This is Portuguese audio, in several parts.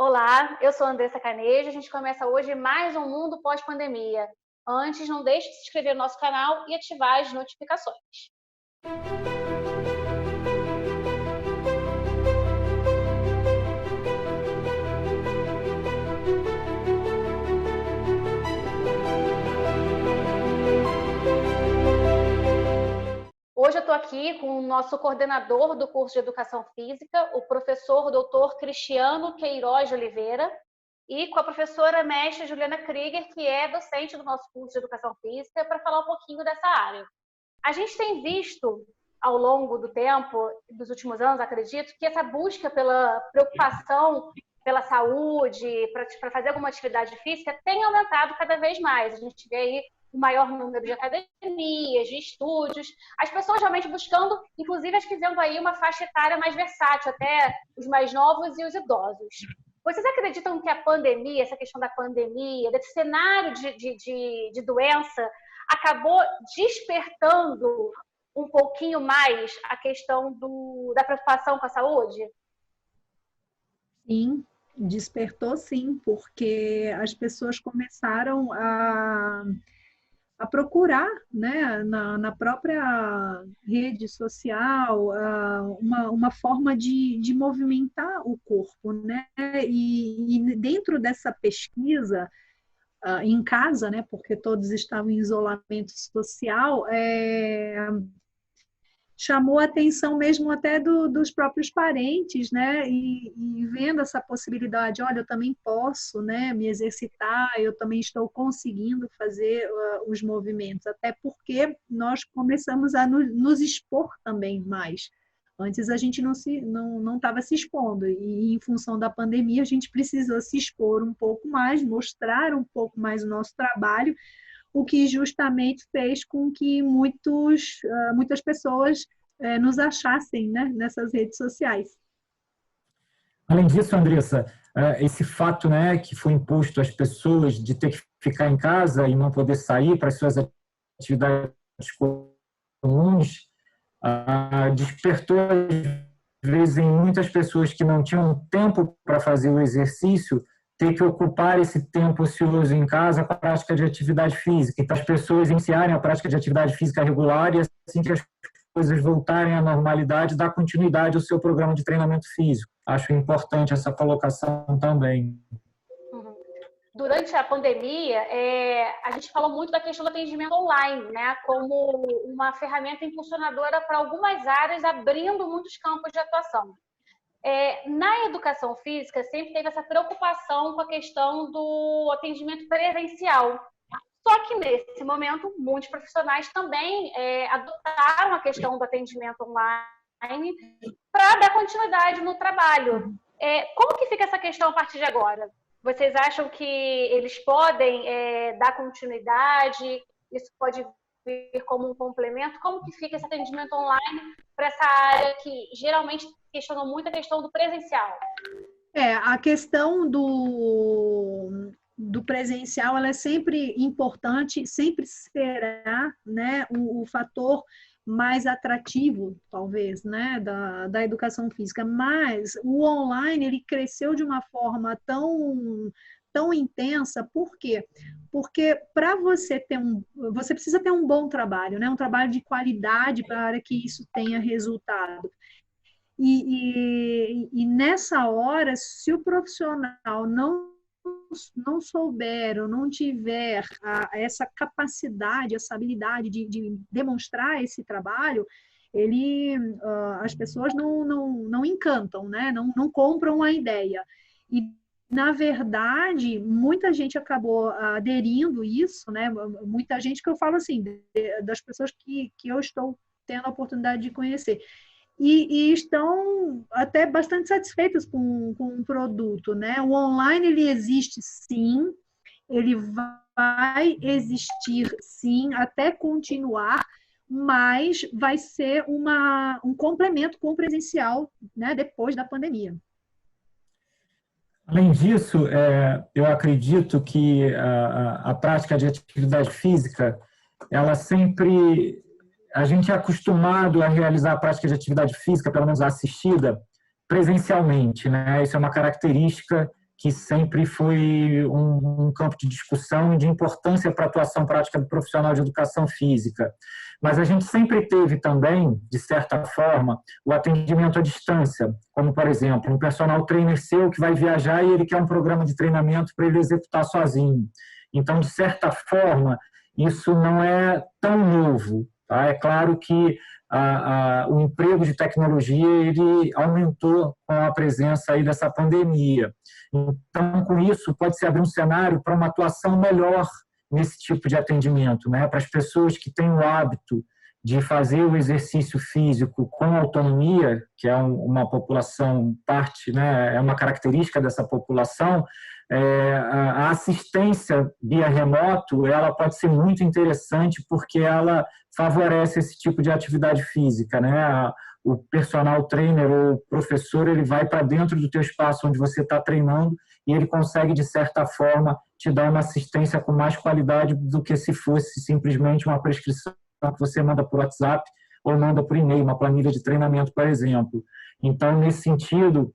Olá, eu sou a Andressa Canejo. A gente começa hoje mais um Mundo Pós-Pandemia. Antes, não deixe de se inscrever no nosso canal e ativar as notificações. Hoje eu estou aqui com o nosso coordenador do curso de Educação Física, o professor Dr. Cristiano Queiroz de Oliveira, e com a professora mestre Juliana Krieger, que é docente do nosso curso de Educação Física, para falar um pouquinho dessa área. A gente tem visto, ao longo do tempo, dos últimos anos, acredito, que essa busca pela preocupação pela saúde, para fazer alguma atividade física, tem aumentado cada vez mais. A gente vê aí o maior número de academias, de estúdios, as pessoas realmente buscando, inclusive as que vendo aí uma faixa etária mais versátil, até os mais novos e os idosos. Vocês acreditam que a pandemia, essa questão da pandemia, desse cenário de doença, acabou despertando um pouquinho mais a questão da preocupação com a saúde? Sim, despertou sim, porque as pessoas começaram a procurar, né, na própria rede social, uma forma de movimentar o corpo, né? E dentro dessa pesquisa, em casa, né, porque todos estavam em isolamento social, chamou a atenção mesmo até dos próprios parentes, né? E vendo essa possibilidade, olha, eu também posso, né, me exercitar, eu também estou conseguindo fazer os movimentos, até porque nós começamos a nos expor também mais. Antes a gente não estava se expondo, e em função da pandemia a gente precisou se expor um pouco mais, mostrar um pouco mais o nosso trabalho, o que justamente fez com que muitas pessoas nos achassem, né, nessas redes sociais. Além disso, Andressa, esse fato, né, que foi imposto às pessoas de ter que ficar em casa e não poder sair para as suas atividades comuns, despertou, às vezes, em muitas pessoas que não tinham tempo para fazer o exercício, ter que ocupar esse tempo ocioso em casa com a prática de atividade física. Então, as pessoas iniciarem a prática de atividade física regular e, assim que as coisas voltarem à normalidade, dar continuidade ao seu programa de treinamento físico. Acho importante essa colocação também. Durante a pandemia, a gente falou muito da questão do atendimento online, né, como uma ferramenta impulsionadora para algumas áreas, abrindo muitos campos de atuação. Na educação física, sempre teve essa preocupação com a questão do atendimento presencial. Só que, nesse momento, muitos profissionais também adotaram a questão do atendimento online para dar continuidade no trabalho. Como que fica essa questão a partir de agora? Vocês acham que eles podem dar continuidade? Isso pode vir como um complemento? Como que fica esse atendimento online para essa área que geralmente questionou muito a questão do presencial? A questão do presencial, ela é sempre importante, sempre será, né, o fator mais atrativo, talvez, né, da educação física, mas o online, ele cresceu de uma forma tão intensa. Por quê? Porque para você você precisa ter um bom trabalho, né, um trabalho de qualidade para que isso tenha resultado. E nessa hora, se o profissional não souber ou não tiver essa capacidade, essa habilidade de demonstrar esse trabalho, as pessoas não encantam, né? Não compram a ideia. E, na verdade, muita gente acabou aderindo isso, né? Muita gente, que eu falo assim, das pessoas que eu estou tendo a oportunidade de conhecer. E estão até bastante satisfeitas com o produto, né? O online, ele existe sim, ele vai existir sim, até continuar, mas vai ser um complemento com o presencial, né, depois da pandemia. Além disso, eu acredito que a prática de atividade física, ela sempre... A gente é acostumado a realizar a prática de atividade física, pelo menos a assistida, presencialmente, né? Isso é uma característica que sempre foi um campo de discussão e de importância para a atuação prática do profissional de educação física. Mas a gente sempre teve também, de certa forma, o atendimento à distância, como, por exemplo, um personal trainer seu que vai viajar e ele quer um programa de treinamento para ele executar sozinho. Então, de certa forma, isso não é tão novo. Tá? É claro que o emprego de tecnologia ele aumentou com a presença aí dessa pandemia. Então, com isso, pode-se abrir um cenário para uma atuação melhor nesse tipo de atendimento, né? Para as pessoas que têm o hábito de fazer o exercício físico com autonomia, que é uma população parte, né? É uma característica dessa população, a assistência via remoto ela pode ser muito interessante porque ela favorece esse tipo de atividade física, né? O personal trainer ou professor ele vai para dentro do teu espaço onde você está treinando e ele consegue de certa forma te dar uma assistência com mais qualidade do que se fosse simplesmente uma prescrição que você manda por WhatsApp ou manda por e-mail, uma planilha de treinamento, por exemplo. Então, nesse sentido,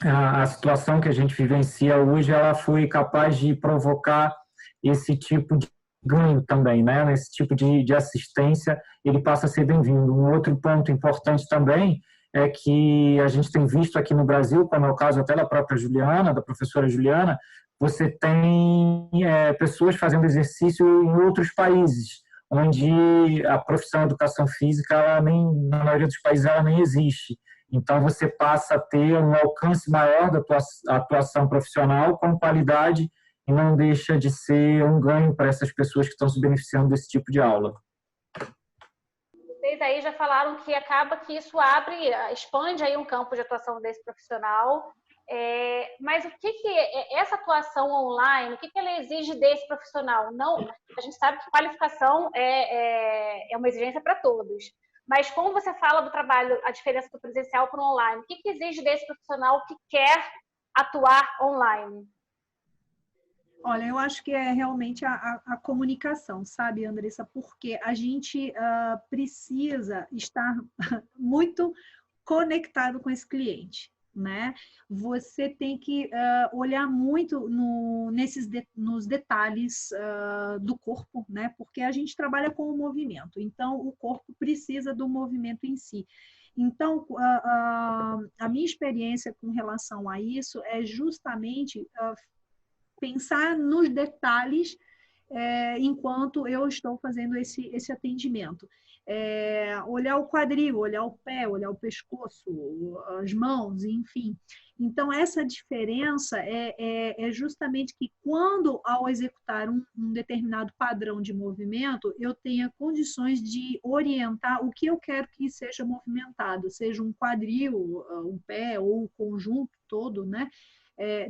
a situação que a gente vivencia hoje, ela foi capaz de provocar esse tipo de ganho também, né? Esse tipo de assistência, ele passa a ser bem-vindo. Um outro ponto importante também é que a gente tem visto aqui no Brasil, como é o caso até da própria Juliana, da professora Juliana, você tem pessoas fazendo exercício em outros países, onde a profissão de educação física, na maioria dos países, ela nem existe. Então, você passa a ter um alcance maior da atuação profissional com qualidade e não deixa de ser um ganho para essas pessoas que estão se beneficiando desse tipo de aula. Vocês aí já falaram que acaba que isso expande aí um campo de atuação desse profissional. Mas o que essa atuação online, o que ela exige desse profissional? Não, a gente sabe que qualificação é uma exigência para todos. Mas como você fala do trabalho, a diferença do presencial para o online, o que exige desse profissional que quer atuar online? Olha, eu acho que é realmente a comunicação, sabe, Andressa? Porque a gente precisa estar muito conectado com esse cliente, né? Você tem que olhar muito nos detalhes do corpo, né? Porque a gente trabalha com o movimento, então o corpo precisa do movimento em si. Então, a minha experiência com relação a isso é justamente pensar nos detalhes enquanto eu estou fazendo esse atendimento. Olhar o quadril, olhar o pé, olhar o pescoço, as mãos, enfim. Então, essa diferença é justamente que quando, ao executar um determinado padrão de movimento, eu tenha condições de orientar o que eu quero que seja movimentado, seja um quadril, um pé ou o conjunto todo, né?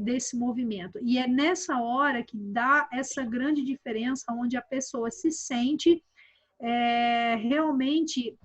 Desse movimento. E é nessa hora que dá essa grande diferença, onde a pessoa se sente realmente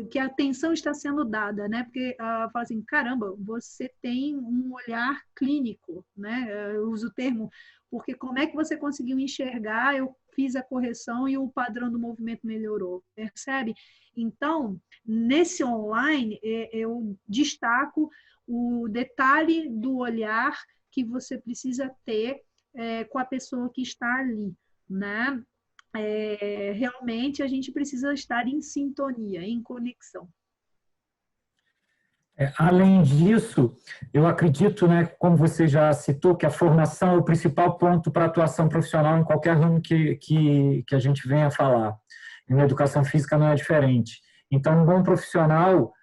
que a atenção está sendo dada, né? Porque fala assim, caramba, você tem um olhar clínico, né? Eu uso o termo, porque como é que você conseguiu enxergar? Eu fiz a correção e o padrão do movimento melhorou, percebe? Então, nesse online, eu destaco o detalhe do olhar que você precisa ter com a pessoa que está ali, né? Realmente, a gente precisa estar em sintonia, em conexão. Além disso, eu acredito, né, como você já citou, que a formação é o principal ponto para a atuação profissional em qualquer ramo que a gente venha falar. E na educação física não é diferente. Então, um bom profissional,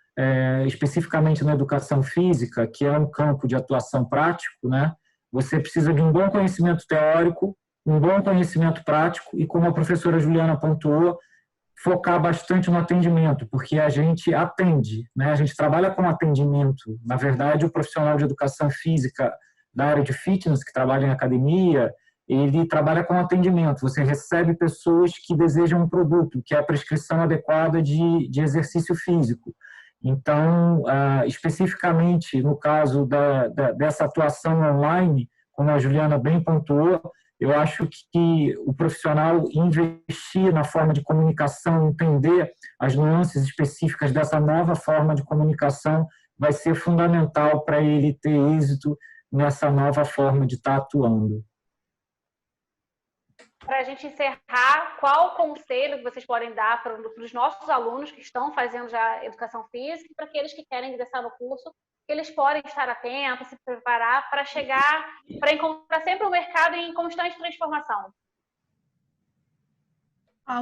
especificamente na educação física, que é um campo de atuação prático, né, você precisa de um bom conhecimento teórico, um bom conhecimento prático e, como a professora Juliana pontuou, focar bastante no atendimento, porque a gente atende, né? A gente trabalha com atendimento. Na verdade, o profissional de educação física da área de fitness, que trabalha em academia, ele trabalha com atendimento. Você recebe pessoas que desejam um produto, que é a prescrição adequada de exercício físico. Então, especificamente no caso dessa atuação online, como a Juliana bem pontuou, eu acho que o profissional investir na forma de comunicação, entender as nuances específicas dessa nova forma de comunicação, vai ser fundamental para ele ter êxito nessa nova forma de estar atuando. Para a gente encerrar, qual conselho que vocês podem dar para os nossos alunos que estão fazendo já educação física e para aqueles que querem ingressar no curso, que eles podem estar atentos, se preparar para chegar, para encontrar sempre um mercado em constante transformação?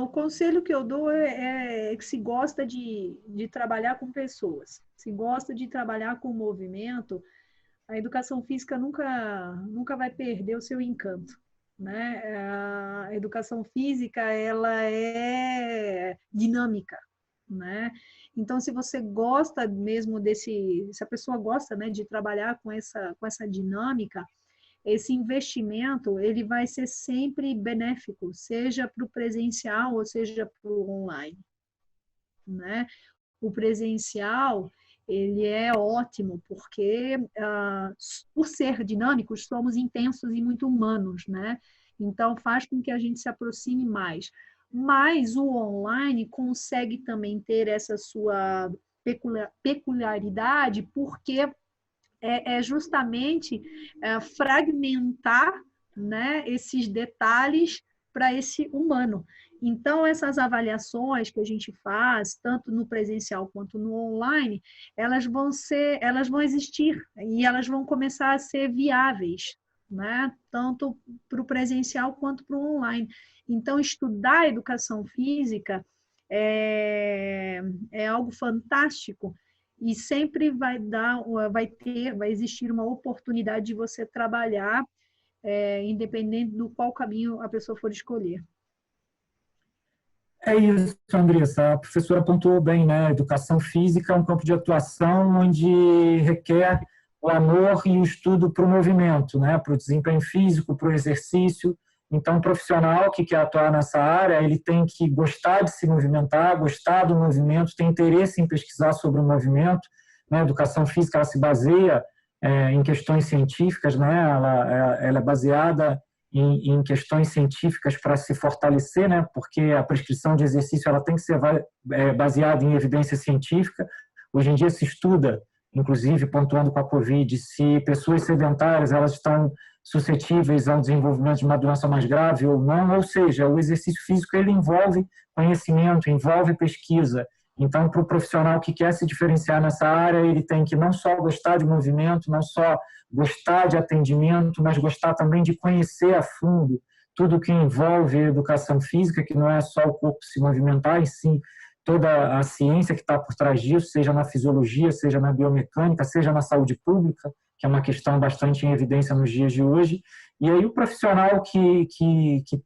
O conselho que eu dou é que se gosta de trabalhar com pessoas, se gosta de trabalhar com movimento, a educação física nunca vai perder o seu encanto, né? A educação física, ela é dinâmica, né? Então, se você gosta mesmo se a pessoa gosta, né, de trabalhar com essa dinâmica, esse investimento ele vai ser sempre benéfico, seja para o presencial ou seja para o online, né? O presencial ele é ótimo porque por ser dinâmicos somos intensos e muito humanos, né? Então faz com que a gente se aproxime mais. Mas o online consegue também ter essa sua peculiaridade porque é justamente fragmentar, né, esses detalhes para esse humano. Então, essas avaliações que a gente faz, tanto no presencial quanto no online, elas vão existir e elas vão começar a ser viáveis, né, tanto para o presencial quanto para o online. Então, estudar educação física é algo fantástico, e sempre vai existir uma oportunidade de você trabalhar, independente do qual caminho a pessoa for escolher. É isso, Andressa. A professora pontuou bem, né? A educação física é um campo de atuação onde requer o amor e o estudo para o movimento, né? Para o desempenho físico, para o exercício. Então, o profissional que quer atuar nessa área, ele tem que gostar de se movimentar, gostar do movimento, ter interesse em pesquisar sobre o movimento. A educação física ela se baseia em questões científicas, né? Ela é baseada em questões científicas para se fortalecer, né? Porque a prescrição de exercício ela tem que ser baseada em evidência científica. Hoje em dia se estuda, inclusive pontuando com a Covid, se pessoas sedentárias elas estão suscetíveis ao desenvolvimento de uma doença mais grave ou não, ou seja, o exercício físico ele envolve conhecimento, envolve pesquisa. Então, para o profissional que quer se diferenciar nessa área, ele tem que não só gostar de movimento, não só gostar de atendimento, mas gostar também de conhecer a fundo tudo que envolve educação física, que não é só o corpo se movimentar, e sim toda a ciência que está por trás disso, seja na fisiologia, seja na biomecânica, seja na saúde pública, que é uma questão bastante em evidência nos dias de hoje. E aí o profissional que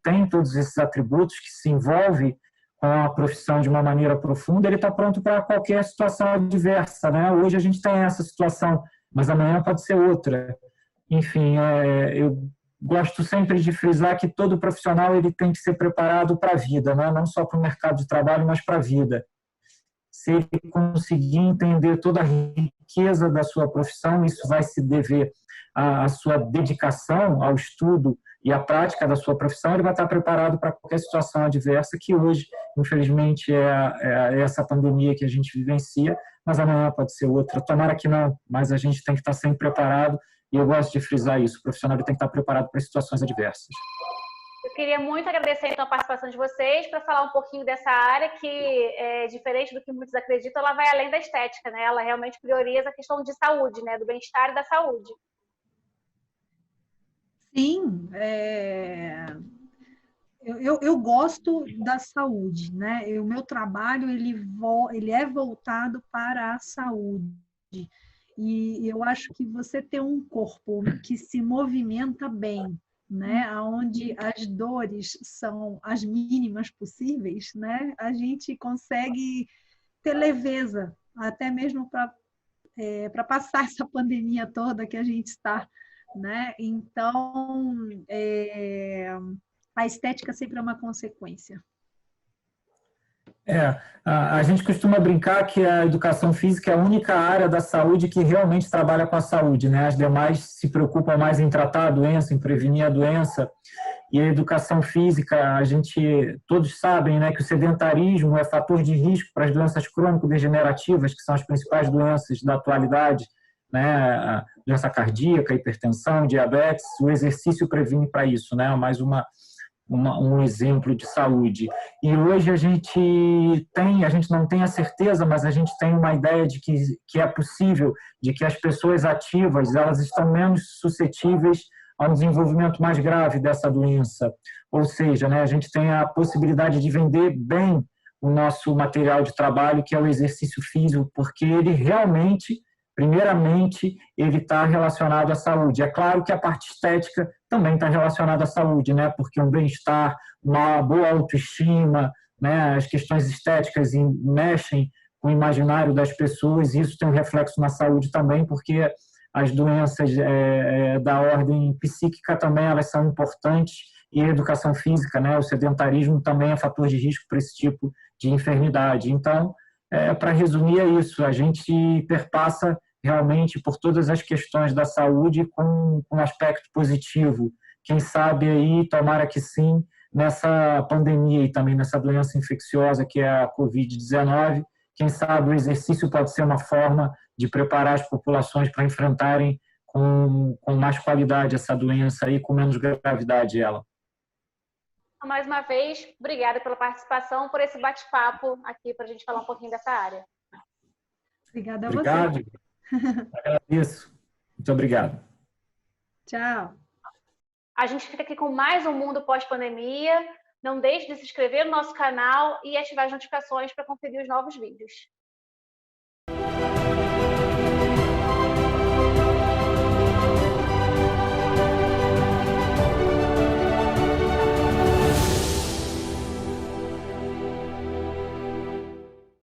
tem todos esses atributos, que se envolve com a profissão de uma maneira profunda, ele está pronto para qualquer situação adversa, né? Hoje a gente tem essa situação, mas amanhã pode ser outra. Enfim, eu gosto sempre de frisar que todo profissional ele tem que ser preparado para a vida, né? Não só para o mercado de trabalho, mas para a vida. Se ele conseguir entender toda a riqueza da sua profissão, isso vai se dever à sua dedicação ao estudo e à prática da sua profissão, ele vai estar preparado para qualquer situação adversa que hoje, infelizmente, é essa pandemia que a gente vivencia, mas amanhã pode ser outra. Tomara que não, mas a gente tem que estar sempre preparado e eu gosto de frisar isso, o profissional tem que estar preparado para situações adversas. Eu queria muito agradecer então a participação de vocês para falar um pouquinho dessa área que, diferente do que muitos acreditam, ela vai além da estética, né? Ela realmente prioriza a questão de saúde, né? Do bem-estar e da saúde. Sim, eu gosto da saúde, né? O meu trabalho ele é voltado para a saúde. E eu acho que você ter um corpo que se movimenta bem, né, onde as dores são as mínimas possíveis, né, a gente consegue ter leveza, até mesmo para passar essa pandemia toda que a gente está, né? Então, a estética sempre é uma consequência. A gente costuma brincar que a educação física é a única área da saúde que realmente trabalha com a saúde, né? As demais se preocupam mais em tratar a doença, em prevenir a doença. E a educação física, a gente todos sabem, né, que o sedentarismo é fator de risco para as doenças crônico-degenerativas, que são as principais doenças da atualidade, né, a doença cardíaca, hipertensão, diabetes. O exercício previne para isso, né, mais um exemplo de saúde. E hoje a gente não tem a certeza, mas a gente tem uma ideia de que é possível, de que as pessoas ativas, elas estão menos suscetíveis a um desenvolvimento mais grave dessa doença. Ou seja, né, a gente tem a possibilidade de vender bem o nosso material de trabalho, que é o exercício físico, porque ele realmente, primeiramente, ele está relacionado à saúde. É claro que a parte estética também está relacionada à saúde, né? Porque um bem-estar, uma boa autoestima, né? As questões estéticas mexem com o imaginário das pessoas, e isso tem um reflexo na saúde também, porque as doenças da ordem psíquica também elas são importantes, e a educação física, né? O sedentarismo também é fator de risco para esse tipo de enfermidade. Então, para resumir, é isso. A gente perpassa realmente por todas as questões da saúde com um aspecto positivo. Quem sabe aí, tomara que sim, nessa pandemia e também nessa doença infecciosa que é a Covid-19, quem sabe o exercício pode ser uma forma de preparar as populações para enfrentarem com mais qualidade essa doença e com menos gravidade ela. Mais uma vez, obrigada pela participação, por esse bate-papo aqui para a gente falar um pouquinho dessa área. Obrigada a obrigado. você. Agradeço. Muito obrigado. Tchau. A gente fica aqui com mais um Mundo Pós-Pandemia. Não deixe de se inscrever no nosso canal e ativar as notificações para conferir os novos vídeos.